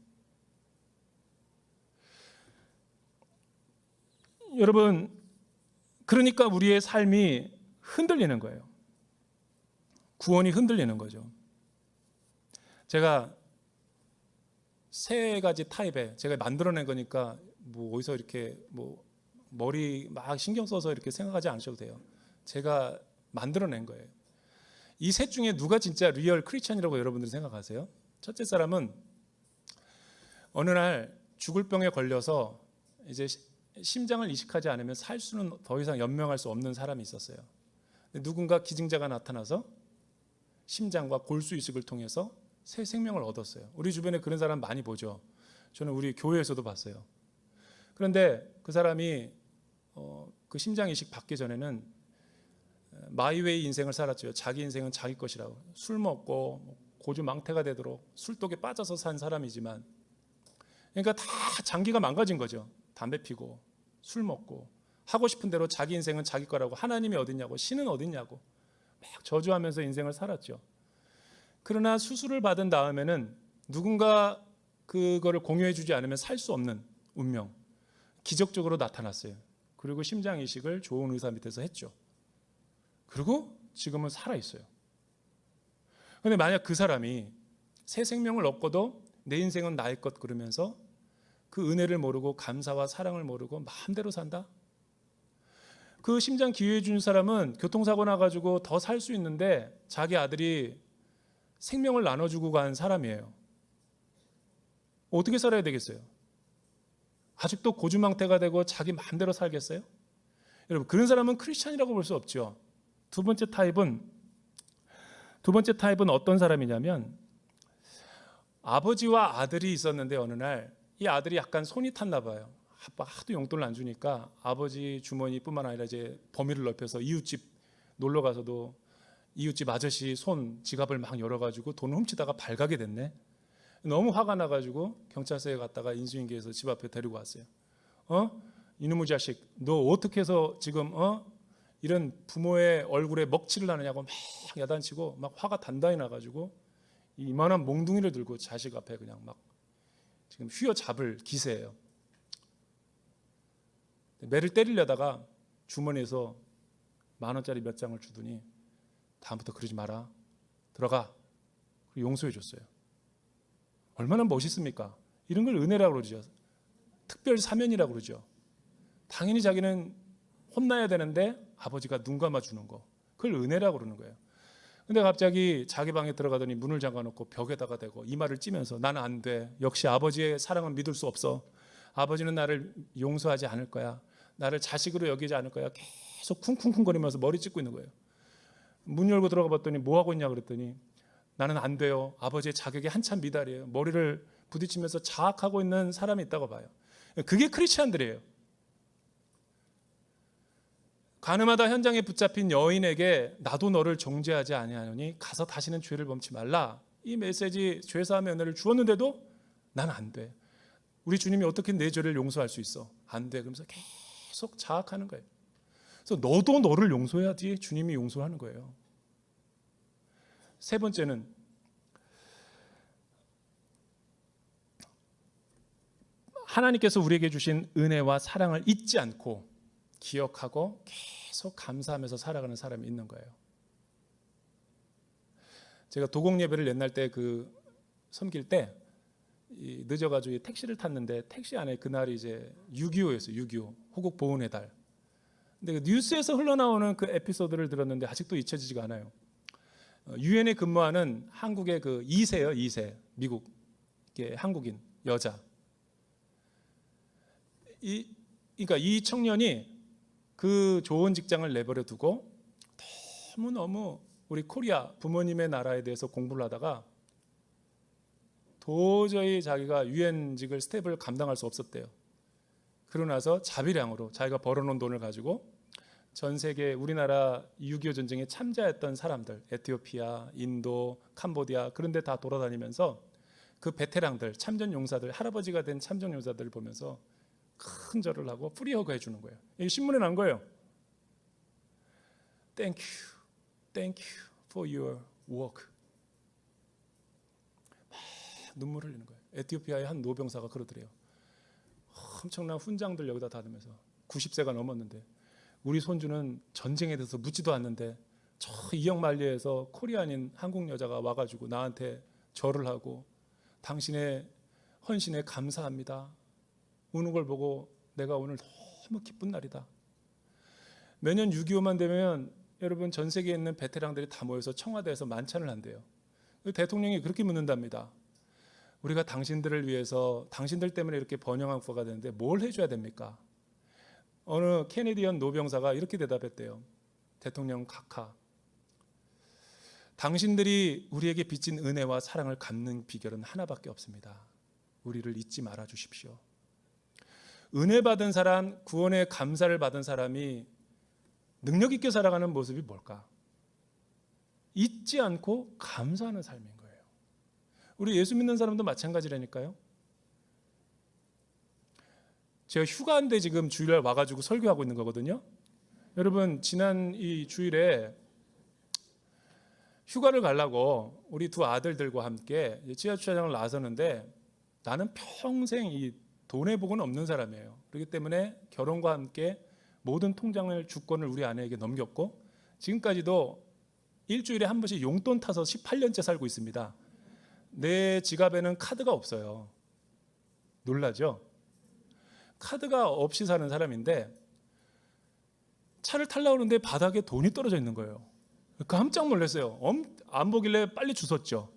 여러분, 그러니까 우리의 삶이 흔들리는 거예요. 구원이 흔들리는 거죠. 제가 세 가지 타입의, 제가 만들어낸 거니까 뭐 어디서 이렇게 뭐 머리 막 신경 써서 이렇게 생각하지 않으셔도 돼요. 제가 만들어낸 거예요. 이 셋 중에 누가 진짜 리얼 크리스찬이라고 여러분들이 생각하세요? 첫째 사람은 어느 날 죽을 병에 걸려서 이제 심장을 이식하지 않으면 살 수는 더 이상 연명할 수 없는 사람이 있었어요. 누군가 기증자가 나타나서 심장과 골수 이식을 통해서 새 생명을 얻었어요. 우리 주변에 그런 사람 많이 보죠. 저는 우리 교회에서도 봤어요. 그런데 그 사람이 그 심장 이식 받기 전에는 마이웨이 인생을 살았죠. 자기 인생은 자기 것이라고. 술 먹고 고주 망태가 되도록 술독에 빠져서 산 사람이지만, 그러니까 다 장기가 망가진 거죠. 담배 피고 술 먹고 하고 싶은 대로 자기 인생은 자기 거라고, 하나님이 어딨냐고, 신은 어딨냐고 막 저주하면서 인생을 살았죠. 그러나 수술을 받은 다음에는 누군가 그거를 공유해 주지 않으면 살 수 없는 운명, 기적적으로 나타났어요. 그리고 심장 이식을 좋은 의사 밑에서 했죠. 그리고 지금은 살아있어요. 그런데 만약 그 사람이 새 생명을 얻고도 내 인생은 나의 것 그러면서 그 은혜를 모르고 감사와 사랑을 모르고 마음대로 산다? 그 심장 기회해 준 사람은 교통사고 나가지고 더 살 수 있는데 자기 아들이 생명을 나눠주고 간 사람이에요. 어떻게 살아야 되겠어요? 아직도 고주망태가 되고 자기 마음대로 살겠어요? 여러분, 그런 사람은 크리스찬이라고 볼 수 없죠. 두 번째 타입은 어떤 사람이냐면, 아버지와 아들이 있었는데 어느 날 이 아들이 약간 손이 탔나 봐요. 아빠 하도 용돈을 안 주니까 아버지 주머니뿐만 아니라 이제 범위를 넓혀서 이웃집 놀러 가서도 이웃집 아저씨 손 지갑을 막 열어가지고 돈을 훔치다가 발각이 됐네. 너무 화가 나가지고 경찰서에 갔다가 인수인계해서 집 앞에 데리고 왔어요. 이놈의 자식, 너 어떻게 해서 지금 이런 부모의 얼굴에 먹칠을 하느냐고 막 야단치고 막 화가 단단히 나가지고 이만한 몽둥이를 들고 자식 앞에 그냥 막 지금 휘어잡을 기세예요. 매를 때리려다가 주머니에서 10,000원짜리 몇 장을 주더니 다음부터 그러지 마라, 들어가, 그리고 용서해 줬어요. 얼마나 멋있습니까? 이런 걸 은혜라고 그러죠. 특별 사면이라고 그러죠. 당연히 자기는 혼나야 되는데 아버지가 눈 감아주는 거, 그걸 은혜라고 그러는 거예요. 근데 갑자기 자기 방에 들어가더니 문을 잠가놓고 벽에다가 대고 이마를 찌면서 나는 안 돼, 역시 아버지의 사랑은 믿을 수 없어, 아버지는 나를 용서하지 않을 거야, 나를 자식으로 여기지 않을 거야, 계속 쿵쿵쿵거리면서 머리 찢고 있는 거예요. 문 열고 들어가 봤더니 뭐 하고 있냐 그랬더니 나는 안 돼요, 아버지의 자격이 한참 미달이에요, 머리를 부딪히면서 자학하고 있는 사람이 있다고 봐요. 그게 크리스찬들이에요. 가늠하다 현장에 붙잡힌 여인에게 나도 너를 정죄하지 아니하노니 가서 다시는 죄를 범치 말라, 이 메시지 죄사함의 은혜를 주었는데도 나는 안 돼, 우리 주님이 어떻게 내 죄를 용서할 수 있어, 안 돼, 그러면서 계속 자학하는 거예요. 그래서 너도 너를 용서해야지 주님이 용서하는 거예요. 세 번째는 하나님께서 우리에게 주신 은혜와 사랑을 잊지 않고 기억하고 계속 감사하면서 살아가는 사람이 있는 거예요. 제가 도공 예배를 옛날 때 섬길 때 늦어가지고 택시를 탔는데 택시 안에 그날이 이제 6.25였어요. 6.25 호국 보훈의 달. 근데 뉴스에서 흘러나오는 그 에피소드를 들었는데 아직도 잊혀지지가 않아요. 유엔에 근무하는 한국의 2세예요. 2세 미국 한국인 여자. 그러니까 이 청년이 그 좋은 직장을 내버려 두고 너무너무 우리 코리아 부모님의 나라에 대해서 공부를 하다가 도저히 자기가 유엔직을 스텝을 감당할 수 없었대요. 그러고 나서 자비량으로 자기가 벌어놓은 돈을 가지고 전 세계 우리나라 6.25 전쟁에 참자했던 사람들, 에티오피아, 인도, 캄보디아 그런 데 다 돌아다니면서 그 베테랑들, 참전용사들, 할아버지가 된 참전용사들을 보면서 큰 절을 하고 프리허그 해주는 거예요. 이게 신문에 난 거예요. Thank you for your work. 막 눈물 흘리는 거예요. 에티오피아의 한 노병사가 그러더래요. 엄청난 훈장들 여기다 닫으면서 90세가 넘었는데 우리 손주는 전쟁에 대해서 묻지도 않는데 저 이역만리에서 코리안인 한국 여자가 와가지고 나한테 절을 하고 당신의 헌신에 감사합니다. 우는 걸 보고 내가 오늘 너무 기쁜 날이다. 매년 6.25만 되면 여러분 전 세계에 있는 베테랑들이 다 모여서 청와대에서 만찬을 한대요. 대통령이 그렇게 묻는답니다. 우리가 당신들을 위해서 당신들 때문에 이렇게 번영한 국가가 되는데 뭘 해줘야 됩니까? 어느 캐네디언 노병사가 이렇게 대답했대요. 대통령 카카, 당신들이 우리에게 빚진 은혜와 사랑을 갚는 비결은 하나밖에 없습니다. 우리를 잊지 말아 주십시오. 은혜 받은 사람, 구원의 감사를 받은 사람이 능력 있게 살아가는 모습이 뭘까? 잊지 않고 감사하는 삶인 거예요. 우리 예수 믿는 사람도 마찬가지라니까요. 제가 휴가인데 지금 주일날 와가지고 설교하고 있는 거거든요. 여러분 지난 이 주일에 휴가를 가려고 우리 두 아들들과 함께 지하 주차장을 나섰는데 나는 평생 이 돈의 복은 없는 사람이에요. 그렇기 때문에 결혼과 함께 모든 통장을 주권을 우리 아내에게 넘겼고 지금까지도 일주일에 한 번씩 용돈 타서 18년째 살고 있습니다. 내 지갑에는 카드가 없어요. 놀라죠? 카드가 없이 사는 사람인데 차를 타려고 하는데 바닥에 돈이 떨어져 있는 거예요. 깜짝 놀랐어요. 안 보길래 빨리 주웠죠.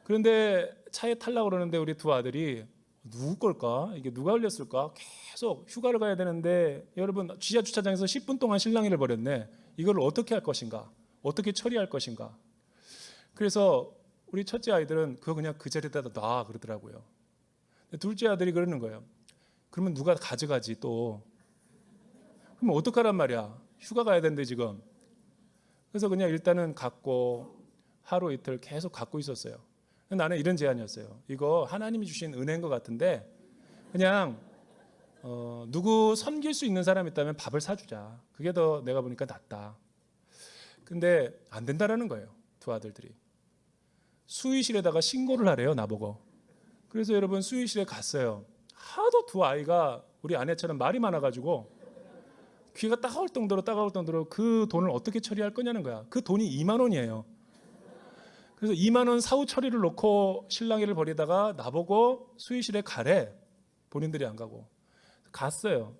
그런데 차에 타려고 그러는데 우리 두 아들이 누구 걸까? 이게 누가 흘렸을까? 계속 휴가를 가야 되는데 여러분 지하 주차장에서 10분 동안 실랑이를 벌였네. 이걸 어떻게 할 것인가? 어떻게 처리할 것인가? 그래서 우리 첫째 아이들은 그거 그냥 그 자리에다 놔 그러더라고요. 둘째 아들이 그러는 거예요. 그러면 누가 가져가지 또. 그럼 어떡하란 말이야. 휴가 가야 되는데 지금. 그래서 그냥 일단은 갖고 하루 이틀 계속 갖고 있었어요. 나는 이런 제안이었어요. 이거 하나님이 주신 은혜인 것 같은데 그냥 누구 섬길 수 있는 사람 있다면 밥을 사주자. 그게 더 내가 보니까 낫다. 근데 안 된다라는 거예요. 두 아들들이. 수의실에다가 신고를 하래요. 나보고. 그래서 여러분 수의실에 갔어요. 하도 두 아이가 우리 아내처럼 말이 많아가지고 귀가 따가울 정도로 그 돈을 어떻게 처리할 거냐는 거야. 그 돈이 2만 원이에요. 그래서 2만 원 사후 처리를 놓고 실랑이를 벌이다가 나보고 수의실에 가래. 본인들이 안 가고. 갔어요.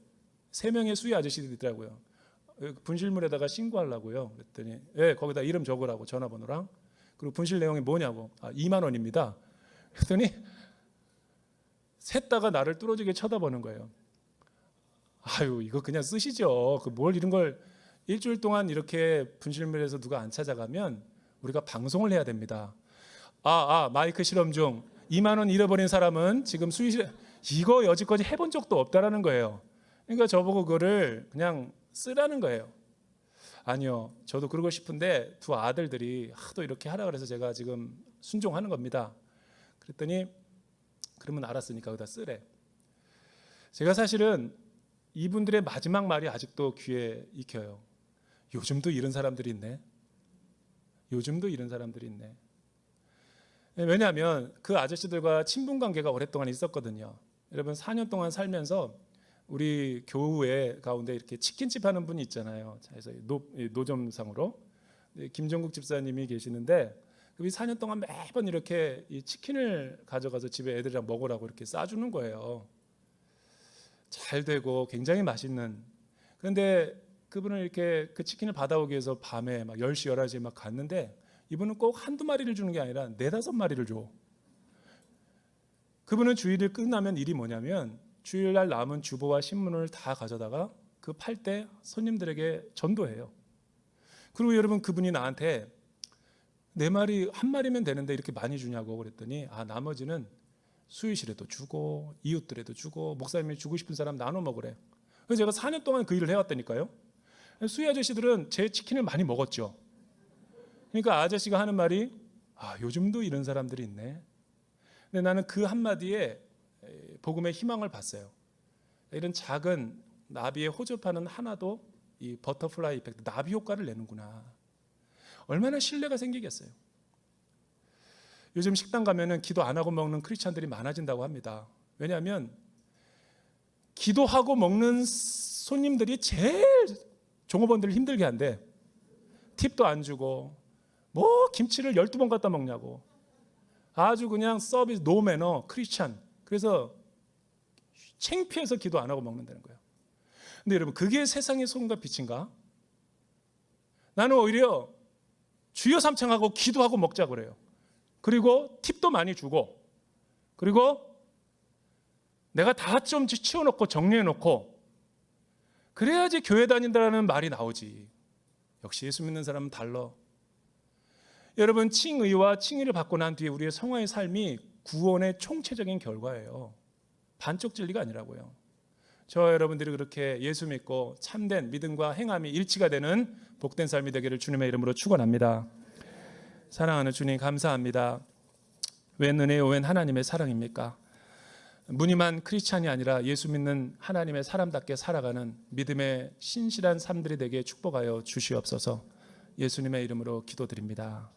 3명의 수의 아저씨들이 있더라고요. 분실물에다가 신고하려고요. 그랬더니 예, 거기다 이름 적으라고 전화번호랑. 그리고 분실 내용이 뭐냐고. 2만 원입니다. 그랬더니 셋 다가 나를 뚫어지게 쳐다보는 거예요. 아유 이거 그냥 쓰시죠. 뭘 이런 걸 일주일 동안 이렇게 분실물에서 누가 안 찾아가면 우리가 방송을 해야 됩니다. 마이크 실험 중 2만 원 잃어버린 사람은 지금 수의실에 이거 여지까지 해본 적도 없다라는 거예요. 그러니까 저보고 그거를 그냥 쓰라는 거예요. 아니요, 저도 그러고 싶은데 두 아들들이 하도 이렇게 하라 그래서 제가 지금 순종하는 겁니다. 그랬더니 그러면 알았으니까 거기다 쓰래. 제가 사실은 이분들의 마지막 말이 아직도 귀에 익혀요. 요즘도 이런 사람들이 있네. 요즘도 이런 사람들이 있네. 왜냐하면 그 아저씨들과 친분 관계가 오랫동안 있었거든요. 여러분 4년 동안 살면서 우리 교회 가운데 이렇게 치킨집 하는 분이 있잖아요. 그래서 노점상으로 김정국 집사님이 계시는데 그분이 4년 동안 매번 이렇게 이 치킨을 가져가서 집에 애들이랑 먹으라고 이렇게 싸주는 거예요. 잘 되고 굉장히 맛있는. 그런데 그분을 이렇게 그 치킨을 받아오기 위해서 밤에 막 10시, 11시에 막 갔는데 이분은 꼭 한두 마리를 주는 게 아니라 4-5마리를 줘. 그분은 주일을 끝나면 일이 뭐냐면 주일날 남은 주보와 신문을 다 가져다가 그 팔 때 손님들에게 전도해요. 그리고 여러분 그분이 나한테 4마리, 1마리면 되는데 이렇게 많이 주냐고 그랬더니 나머지는 수의실에도 주고 이웃들에도 주고 목사님이 주고 싶은 사람 나눠 먹으래. 그래서 제가 4년 동안 그 일을 해왔다니까요. 수의 아저씨들은 제 치킨을 많이 먹었죠. 그러니까 아저씨가 하는 말이 요즘도 이런 사람들이 있네. 근데 나는 그 한마디에 복음의 희망을 봤어요. 이런 작은 나비의 호접하는 하나도 이 버터플라이 이펙트, 나비 효과를 내는구나. 얼마나 신뢰가 생기겠어요. 요즘 식당 가면은 기도 안 하고 먹는 크리스찬들이 많아진다고 합니다. 왜냐하면 기도하고 먹는 손님들이 제일 종업원들을 힘들게 한대. 팁도 안 주고 김치를 12번 갖다 먹냐고. 아주 그냥 서비스 노매너 크리스찬. 그래서 창피해서 기도 안 하고 먹는다는 거예요. 근데 여러분 그게 세상의 소금과 빛인가? 나는 오히려 주여 삼창하고 기도하고 먹자 그래요. 그리고 팁도 많이 주고 그리고 내가 다 좀 치워놓고 정리해놓고 그래야지 교회 다닌다는 말이 나오지. 역시 예수 믿는 사람은 달라. 여러분 칭의와 칭의를 받고 난 뒤에 우리의 성화의 삶이 구원의 총체적인 결과예요. 반쪽 진리가 아니라고요. 저 여러분들이 그렇게 예수 믿고 참된 믿음과 행함이 일치가 되는 복된 삶이 되기를 주님의 이름으로 축원합니다. 사랑하는 주님 감사합니다. 웬 은혜요 웬 하나님의 사랑입니까? 무늬만 크리스찬이 아니라 예수 믿는 하나님의 사람답게 살아가는 믿음의 신실한 삶들이 되게 축복하여 주시옵소서. 예수님의 이름으로 기도드립니다.